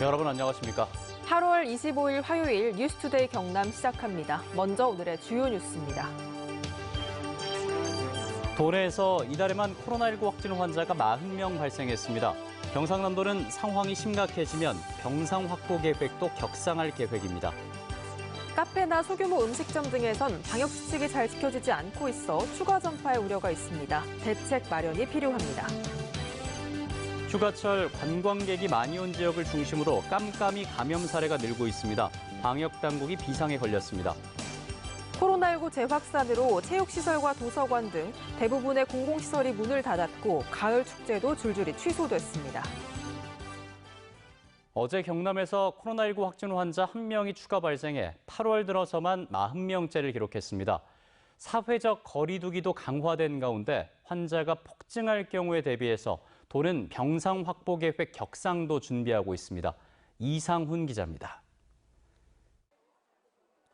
여러분 안녕하십니까? 8월 25일 화요일 뉴스투데이 경남 시작합니다. 먼저 오늘의 주요 뉴스입니다. 도내에서 이달에만 코로나19 확진 환자가 40명 발생했습니다. 경상남도는 상황이 심각해지면 병상 확보 계획도 격상할 계획입니다. 카페나 소규모 음식점 등에선 방역수칙이 잘 지켜지지 않고 있어 추가 전파의 우려가 있습니다. 대책 마련이 필요합니다. 휴가철 관광객이 많이 온 지역을 중심으로 깜깜이 감염 사례가 늘고 있습니다. 방역당국이 비상에 걸렸습니다. 코로나19 재확산으로 체육시설과 도서관 등 대부분의 공공시설이 문을 닫았고 가을 축제도 줄줄이 취소됐습니다. 어제 경남에서 코로나19 확진 환자 1명이 추가 발생해 8월 들어서만 40명째를 기록했습니다. 사회적 거리 두기도 강화된 가운데 환자가 폭증할 경우에 대비해서 도는 병상 확보 계획 격상도 준비하고 있습니다. 이상훈 기자입니다.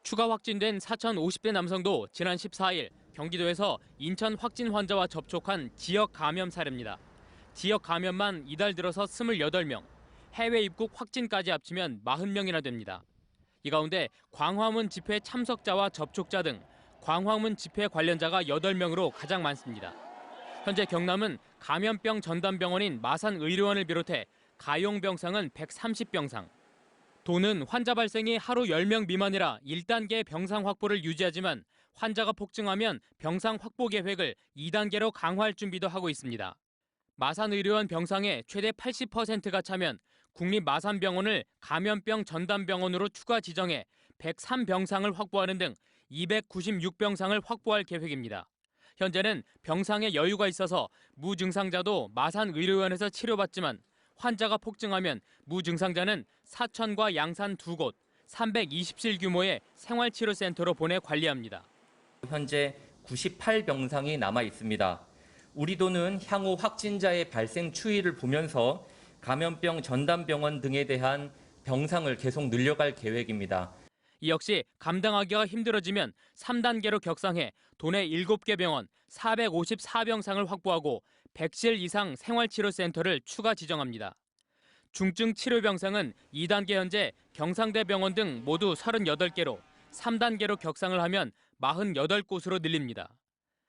추가 확진된 4,050대 남성도 지난 14일 경기도에서 인천 확진 환자와 접촉한 지역 감염 사례입니다. 지역 감염만 이달 들어서 28명, 해외 입국 확진까지 합치면 40명이나 됩니다. 이 가운데 광화문 집회 참석자와 접촉자 등 광화문 집회 관련자가 8명으로 가장 많습니다. 현재 경남은 감염병 전담병원인 마산의료원을 비롯해 가용 병상은 130병상. 도는 환자 발생이 하루 10명 미만이라 1단계 병상 확보를 유지하지만 환자가 폭증하면 병상 확보 계획을 2단계로 강화할 준비도 하고 있습니다. 마산의료원 병상의 최대 80%가 차면 국립마산병원을 감염병 전담병원으로 추가 지정해 103병상을 확보하는 등 296병상을 확보할 계획입니다. 현재는 병상에 여유가 있어서 무증상자도 마산의료원에서 치료받지만 환자가 폭증하면 무증상자는 사천과 양산 2곳, 320실 규모의 생활치료센터로 보내 관리합니다. 현재 98병상이 남아 있습니다. 우리 도는 향후 확진자의 발생 추이를 보면서 감염병 전담병원 등에 대한 병상을 계속 늘려갈 계획입니다. 이 역시 감당하기가 힘들어지면 3단계로 격상해 도내 7개 병원 454병상을 확보하고 100실 이상 생활치료센터를 추가 지정합니다. 중증 치료병상은 2단계 현재 경상대병원 등 모두 38개로 3단계로 격상을 하면 48곳으로 늘립니다.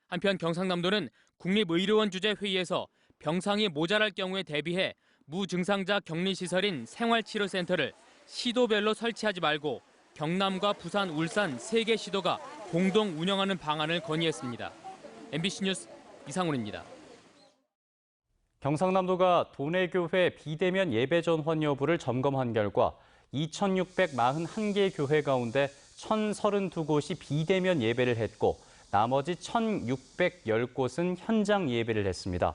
한편 경상남도는 국립의료원 주재 회의에서 병상이 모자랄 경우에 대비해 무증상자 격리시설인 생활치료센터를 시도별로 설치하지 말고 경남과 부산, 울산 3개 시도가 공동 운영하는 방안을 건의했습니다. MBC 뉴스 이상훈입니다. 경상남도가 도내교회 비대면 예배 전환 여부를 점검한 결과 2,641개 교회 가운데 1,032곳이 비대면 예배를 했고 나머지 1,610곳은 현장 예배를 했습니다.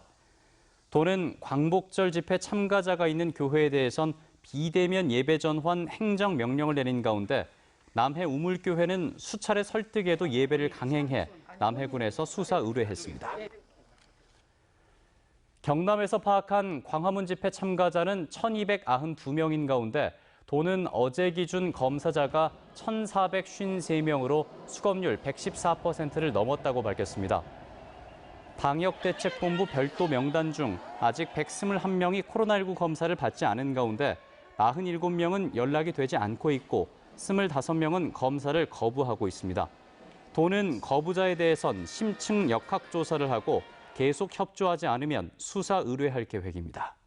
도는 광복절 집회 참가자가 있는 교회에 대해선 비대면 예배 전환 행정명령을 내린 가운데 남해 우물교회는 수차례 설득에도 예배를 강행해 남해군에서 수사 의뢰했습니다. 경남에서 파악한 광화문 집회 참가자는 1,292명인 가운데 도는 어제 기준 검사자가 1,453명으로 수검률 114%를 넘었다고 밝혔습니다. 방역대책본부 별도 명단 중 아직 121명이 코로나19 검사를 받지 않은 가운데 47명은 연락이 되지 않고 있고 25명은 검사를 거부하고 있습니다. 도는 거부자에 대해선 심층 역학조사를 하고 계속 협조하지 않으면 수사 의뢰할 계획입니다.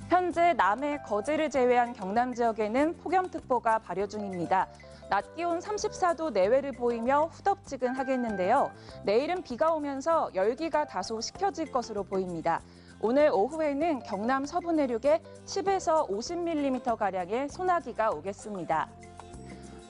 현재 남해 거제를 제외한 경남 지역에는 폭염특보가 발효 중입니다. 낮 기온 34도 내외를 보이며 후덥지근하겠는데요. 내일은 비가 오면서 열기가 다소 식혀질 것으로 보입니다. 오늘 오후에는 경남 서부 내륙에 10에서 50mm가량의 소나기가 오겠습니다.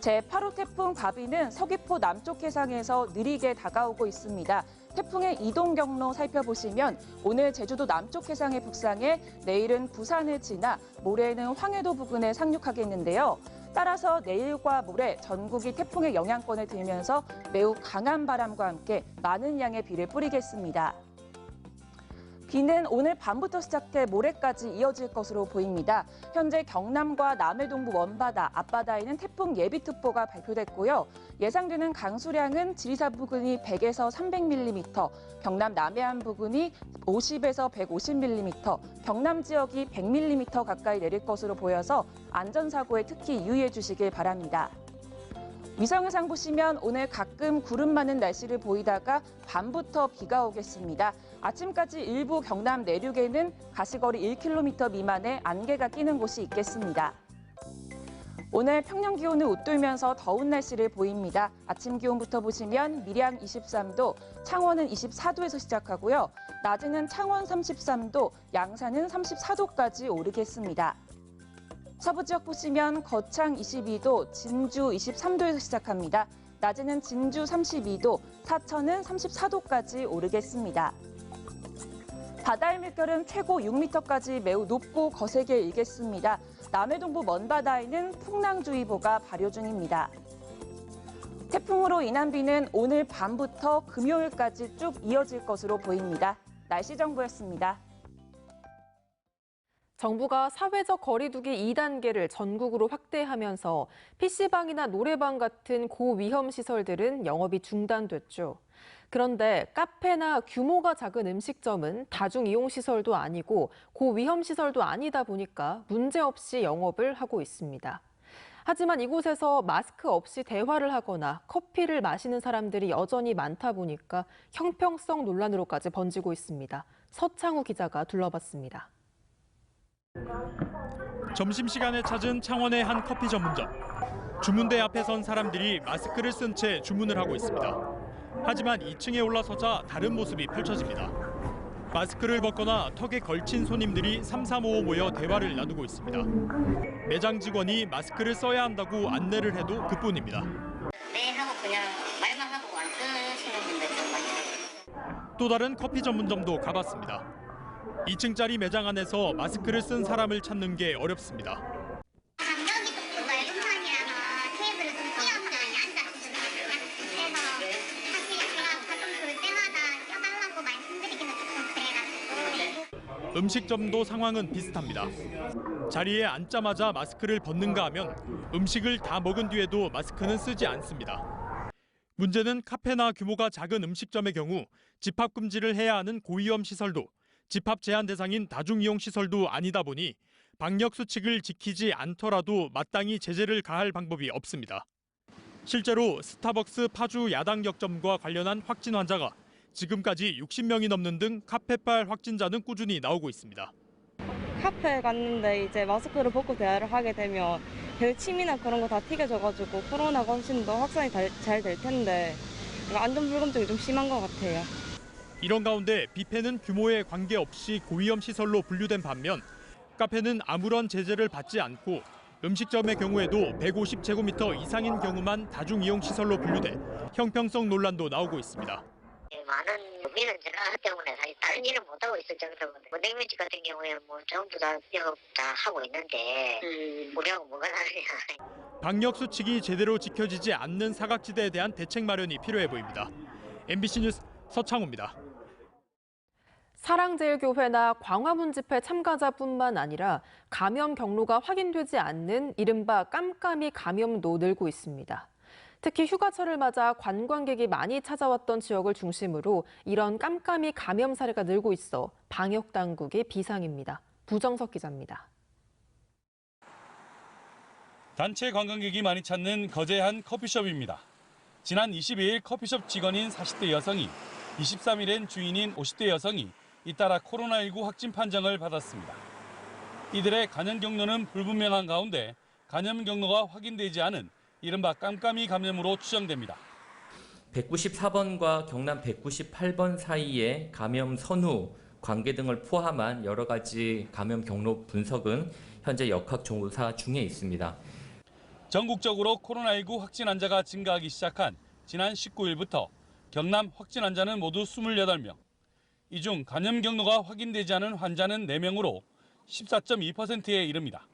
제8호 태풍 바비는 서귀포 남쪽 해상에서 느리게 다가오고 있습니다. 태풍의 이동 경로 살펴보시면 오늘 제주도 남쪽 해상에 북상해 내일은 부산을 지나 모레는 황해도 부근에 상륙하겠는데요. 따라서 내일과 모레 전국이 태풍의 영향권을 들면서 매우 강한 바람과 함께 많은 양의 비를 뿌리겠습니다. 비는 오늘 밤부터 시작돼 모레까지 이어질 것으로 보입니다. 현재 경남과 남해 동부 원바다, 앞바다에는 태풍 예비특보가 발표됐고요. 예상되는 강수량은 지리산 부근이 100에서 300mm, 경남 남해안 부근이 50에서 150mm, 경남 지역이 100mm 가까이 내릴 것으로 보여서 안전사고에 특히 유의해 주시길 바랍니다. 위성의상 보시면 오늘 가끔 구름 많은 날씨를 보이다가 밤부터 비가 오겠습니다. 아침까지 일부 경남 내륙에는 가시거리 1km 미만의 안개가 끼는 곳이 있겠습니다. 오늘 평년 기온은 웃돌면서 더운 날씨를 보입니다. 아침 기온부터 보시면 밀양 23도, 창원은 24도에서 시작하고요. 낮에는 창원 33도, 양산은 34도까지 오르겠습니다. 서부 지역 보시면 거창 22도, 진주 23도에서 시작합니다. 낮에는 진주 32도, 사천은 34도까지 오르겠습니다. 바다의 물결은 최고 6m까지 매우 높고 거세게 일겠습니다. 남해 동부 먼바다에는 풍랑주의보가 발효 중입니다. 태풍으로 인한 비는 오늘 밤부터 금요일까지 쭉 이어질 것으로 보입니다. 날씨 정보였습니다. 정부가 사회적 거리두기 2단계를 전국으로 확대하면서 PC방이나 노래방 같은 고위험 시설들은 영업이 중단됐죠. 그런데 카페나 규모가 작은 음식점은 다중이용시설도 아니고 고위험시설도 아니다 보니까 문제없이 영업을 하고 있습니다. 하지만 이곳에서 마스크 없이 대화를 하거나 커피를 마시는 사람들이 여전히 많다 보니까 형평성 논란으로까지 번지고 있습니다. 서창우 기자가 둘러봤습니다. 점심시간에 찾은 창원의 한 커피 전문점. 주문대 앞에 선 사람들이 마스크를 쓴 채 주문을 하고 있습니다. 하지만 2층에 올라서자 다른 모습이 펼쳐집니다. 마스크를 벗거나 턱에 걸친 손님들이 삼삼오오 모여 대화를 나누고 있습니다. 매장 직원이 마스크를 써야 한다고 안내를 해도 그뿐입니다. 네 하고 그냥 말만 하고 안 쓰시는 분들 좀 많아요. 또 다른 커피 전문점도 가봤습니다. 2층짜리 매장 안에서 마스크를 쓴 사람을 찾는 게 어렵습니다. 간격이 좀 넓은편이라서 테이블을 좀 띄어서 앉아주시거든요. 그래서 사실 제가 가끔 볼 때마다 껴달라고 말씀드리기는 조금 그래가지고. 음식점도 상황은 비슷합니다. 자리에 앉자마자 마스크를 벗는가 하면 음식을 다 먹은 뒤에도 마스크는 쓰지 않습니다. 문제는 카페나 규모가 작은 음식점의 경우 집합 금지를 해야 하는 고위험 시설도 집합 제한 대상인 다중이용 시설도 아니다 보니 방역 수칙을 지키지 않더라도 마땅히 제재를 가할 방법이 없습니다. 실제로 스타벅스 파주 야당역점과 관련한 확진 환자가 지금까지 60명이 넘는 등 카페발 확진자는 꾸준히 나오고 있습니다. 카페에 갔는데 이제 마스크를 벗고 대화를 하게 되면 침이나 그런 거 다 튀겨져가지고 코로나가 훨씬 더 확산이 잘 될 텐데 안전불감증이 좀 심한 것 같아요. 이런 가운데 뷔페는 규모에 관계없이 고위험 시설로 분류된 반면 카페는 아무런 제재를 받지 않고 음식점의 경우에도 150제곱미터 이상인 경우만 다중이용 시설로 분류돼 형평성 논란도 나오고 있습니다. 많은 국민은 전화 때문에 사실 다른 일을 못 하고 있을 정도거든요. 뭐 냉면집 같은 경우에 뭐 전부 다 영업 다 하고 있는데 우리하고 뭐가 다르냐. 방역 수칙이 제대로 지켜지지 않는 사각지대에 대한 대책 마련이 필요해 보입니다. MBC 뉴스 서창우입니다. 사랑제일교회나 광화문 집회 참가자뿐만 아니라 감염 경로가 확인되지 않는 이른바 깜깜이 감염도 늘고 있습니다. 특히 휴가철을 맞아 관광객이 많이 찾아왔던 지역을 중심으로 이런 깜깜이 감염 사례가 늘고 있어 방역 당국이 비상입니다. 부정석 기자입니다. 단체 관광객이 많이 찾는 거제의 한 커피숍입니다. 지난 22일 커피숍 직원인 40대 여성이 23일엔 주인인 50대 여성이 잇따라 코로나19 확진 판정을 받았습니다. 이들의 감염 경로는 불분명한 가운데 감염 경로가 확인되지 않은 이른바 깜깜이 감염으로 추정됩니다. 194번과 경남 198번 사이에 감염 선후, 관계 등을 포함한 여러 가지 감염 경로 분석은 현재 역학조사 중에 있습니다. 전국적으로 코로나19 확진 환자가 증가하기 시작한 지난 19일부터 경남 확진 환자는 모두 28명. 이 중 감염 경로가 확인되지 않은 환자는 4명으로 14.2%에 이릅니다.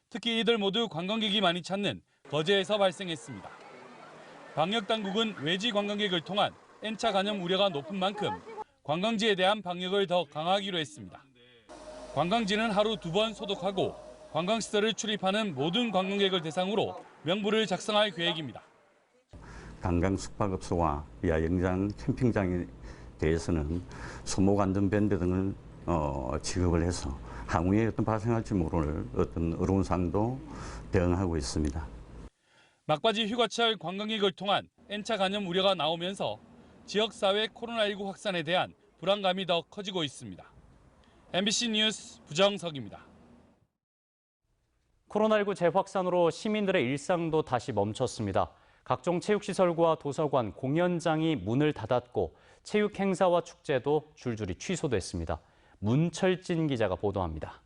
특히 이들 모두 관광객이 많이 찾는 거제에서 발생했습니다. 방역당국은 외지 관광객을 통한 N차 감염 우려가 높은 만큼 관광지에 대한 방역을 더 강화하기로 했습니다. 관광지는 하루 2번 소독하고 관광시설을 출입하는 모든 관광객을 대상으로 명부를 작성할 계획입니다. 관광 숙박업소와 야영장, 캠핑장에 대해서는 소목 안전밴드 등을 지급을 해서 향후에 어떤 발생할지 모를 어떤 어려운 사항도 대응하고 있습니다. 막바지 휴가철 관광객을 통한 N차 감염 우려가 나오면서 지역사회 코로나19 확산에 대한 불안감이 더 커지고 있습니다. MBC 뉴스 부정석입니다. 코로나19 재확산으로 시민들의 일상도 다시 멈췄습니다. 각종 체육시설과 도서관, 공연장이 문을 닫았고 체육 행사와 축제도 줄줄이 취소됐습니다. 문철진 기자가 보도합니다.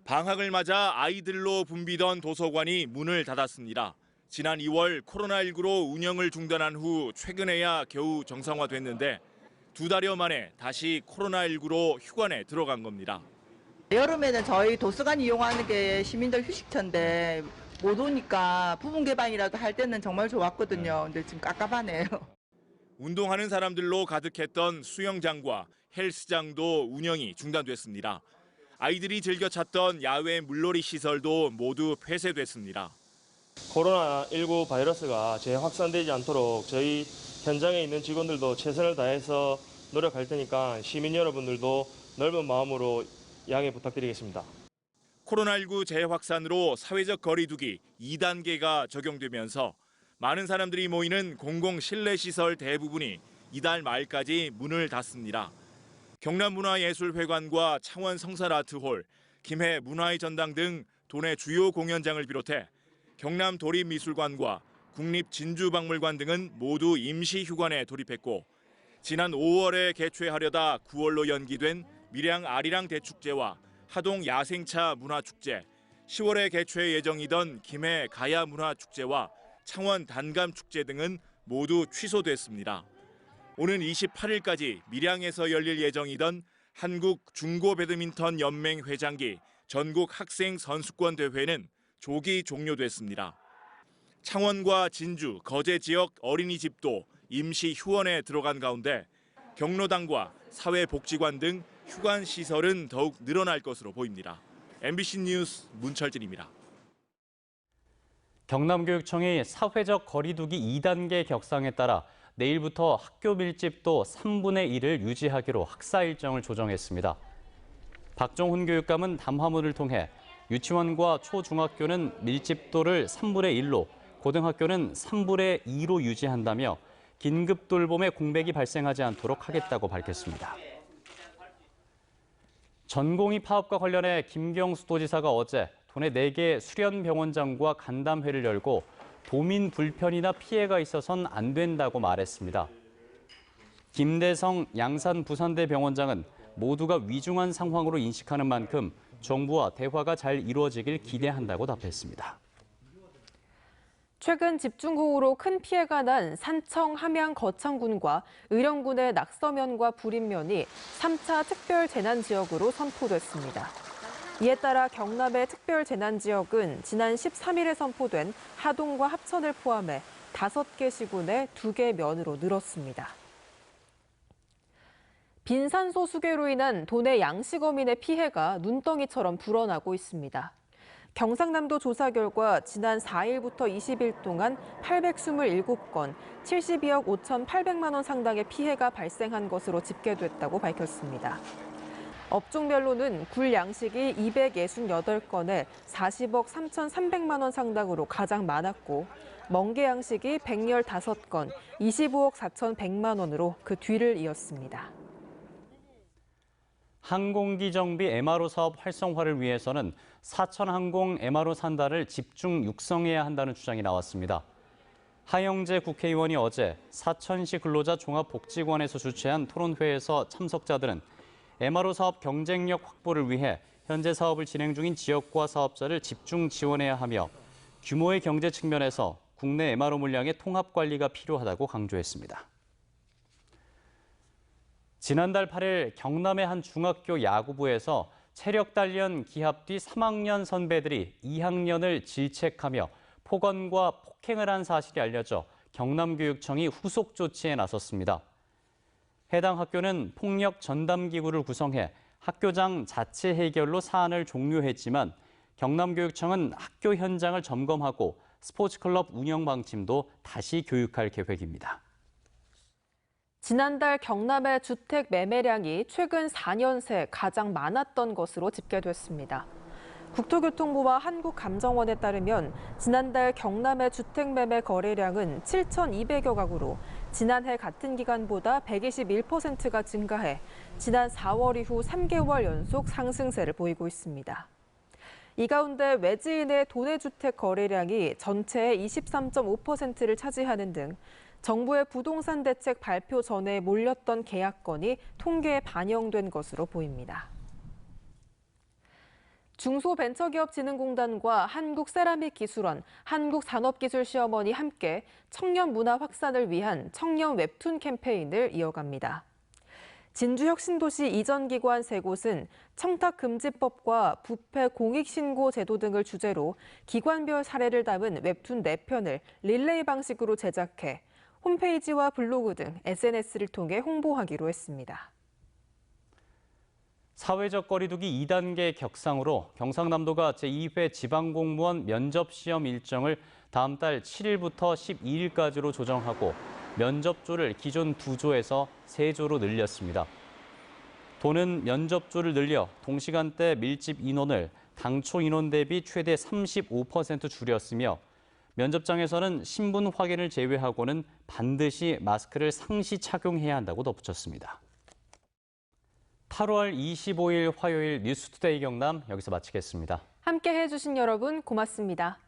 방학을 맞아 아이들로 붐비던 도서관이 문을 닫았습니다. 지난 2월 코로나19로 운영을 중단한 후 최근에야 겨우 정상화됐는데 2달여 만에 다시 코로나19로 휴관에 들어간 겁니다. 여름에는 저희 도서관 이용하는 게 시민들 휴식처인데 못 오니까 부분 개방이라도 할 때는 정말 좋았거든요. 근데 지금 깝깝하네요. 운동하는 사람들로 가득했던 수영장과 헬스장도 운영이 중단됐습니다. 아이들이 즐겨 찾던 야외 물놀이 시설도 모두 폐쇄됐습니다. 코로나19 바이러스가 재확산되지 않도록 저희 현장에 있는 직원들도 최선을 다해서 노력할 테니까 시민 여러분들도 넓은 마음으로 양해 부탁드리겠습니다. 코로나19 재확산으로 사회적 거리두기 2단계가 적용되면서 많은 사람들이 모이는 공공 실내 시설 대부분이 이달 말까지 문을 닫습니다. 경남문화예술회관과 창원 성산아트홀, 김해 문화의 전당 등 도내 주요 공연장을 비롯해 경남도립미술관과 국립진주박물관 등은 모두 임시 휴관에 돌입했고 지난 5월에 개최하려다 9월로 연기된 밀양 아리랑 대축제와 하동 야생차 문화축제, 10월에 개최 예정이던 김해 가야 문화축제와 창원 단감축제 등은 모두 취소됐습니다. 오는 28일까지 밀양에서 열릴 예정이던 한국 중고 배드민턴 연맹 회장기 전국 학생 선수권 대회는 조기 종료됐습니다. 창원과 진주, 거제 지역 어린이집도 임시 휴원에 들어간 가운데 경로당과 사회복지관 등 휴관 시설은 더욱 늘어날 것으로 보입니다. MBC 뉴스 문철진입니다. 경남교육청이 사회적 거리두기 2단계 격상에 따라 내일부터 학교 밀집도 3분의 1을 유지하기로 학사 일정을 조정했습니다. 박종훈 교육감은 담화문을 통해 유치원과 초중학교는 밀집도를 3분의 1로, 고등학교는 3분의 2로 유지한다며 긴급 돌봄의 공백이 발생하지 않도록 하겠다고 밝혔습니다. 전공의 파업과 관련해 김경수 도지사가 어제 도내 4개 수련병원장과 간담회를 열고 도민 불편이나 피해가 있어선 안 된다고 말했습니다. 김대성 양산 부산대 병원장은 모두가 위중한 상황으로 인식하는 만큼 정부와 대화가 잘 이루어지길 기대한다고 답했습니다. 최근 집중호우로 큰 피해가 난 산청, 함양, 거창군과 의령군의 낙서면과 부림면이 3차 특별재난지역으로 선포됐습니다. 이에 따라 경남의 특별재난지역은 지난 13일에 선포된 하동과 합천을 포함해 5개 시군의 2개 면으로 늘었습니다. 빈산소 수계로 인한 도내 양식어민의 피해가 눈덩이처럼 불어나고 있습니다. 경상남도 조사 결과 지난 4일부터 20일 동안 827건, 72억 5,800만 원 상당의 피해가 발생한 것으로 집계됐다고 밝혔습니다. 업종별로는 굴 양식이 268건에 40억 3,300만 원 상당으로 가장 많았고 멍게 양식이 115건, 25억 4,100만 원으로 그 뒤를 이었습니다. 항공기 정비 MRO 사업 활성화를 위해서는 사천항공 MRO 산단을 집중 육성해야 한다는 주장이 나왔습니다. 하영재 국회의원이 어제 사천시 근로자 종합복지관에서 주최한 토론회에서 참석자들은 MRO 사업 경쟁력 확보를 위해 현재 사업을 진행 중인 지역과 사업자를 집중 지원해야 하며 규모의 경제 측면에서 국내 MRO 물량의 통합 관리가 필요하다고 강조했습니다. 지난달 8일 경남의 한 중학교 야구부에서 체력 단련 기합 뒤 3학년 선배들이 2학년을 질책하며 폭언과 폭행을 한 사실이 알려져 경남교육청이 후속 조치에 나섰습니다. 해당 학교는 폭력 전담기구를 구성해 학교장 자체 해결로 사안을 종료했지만 경남교육청은 학교 현장을 점검하고 스포츠클럽 운영 방침도 다시 교육할 계획입니다. 지난달 경남의 주택 매매량이 최근 4년 새 가장 많았던 것으로 집계됐습니다. 국토교통부와 한국감정원에 따르면 지난달 경남의 주택 매매 거래량은 7,200여 가구로 지난해 같은 기간보다 121%가 증가해 지난 4월 이후 3개월 연속 상승세를 보이고 있습니다. 이 가운데 외지인의 도내주택 거래량이 전체의 23.5%를 차지하는 등 정부의 부동산 대책 발표 전에 몰렸던 계약건이 통계에 반영된 것으로 보입니다. 중소벤처기업진흥공단과 한국세라믹기술원, 한국산업기술시어머니 함께 청년 문화 확산을 위한 청년 웹툰 캠페인을 이어갑니다. 진주혁신도시 이전기관 3곳은 청탁금지법과 부패 공익신고 제도 등을 주제로 기관별 사례를 담은 웹툰 4편을 릴레이 방식으로 제작해 홈페이지와 블로그 등 SNS를 통해 홍보하기로 했습니다. 사회적 거리두기 2단계 격상으로 경상남도가 제2회 지방공무원 면접시험 일정을 다음 달 7일부터 12일까지로 조정하고 면접조를 기존 2조에서 3조로 늘렸습니다. 도는 면접조를 늘려 동시간대 밀집 인원을 당초 인원 대비 최대 35% 줄였으며 면접장에서는 신분 확인을 제외하고는 반드시 마스크를 상시 착용해야 한다고 덧붙였습니다. 8월 25일 화요일 뉴스투데이 경남 여기서 마치겠습니다. 함께해 주신 여러분 고맙습니다.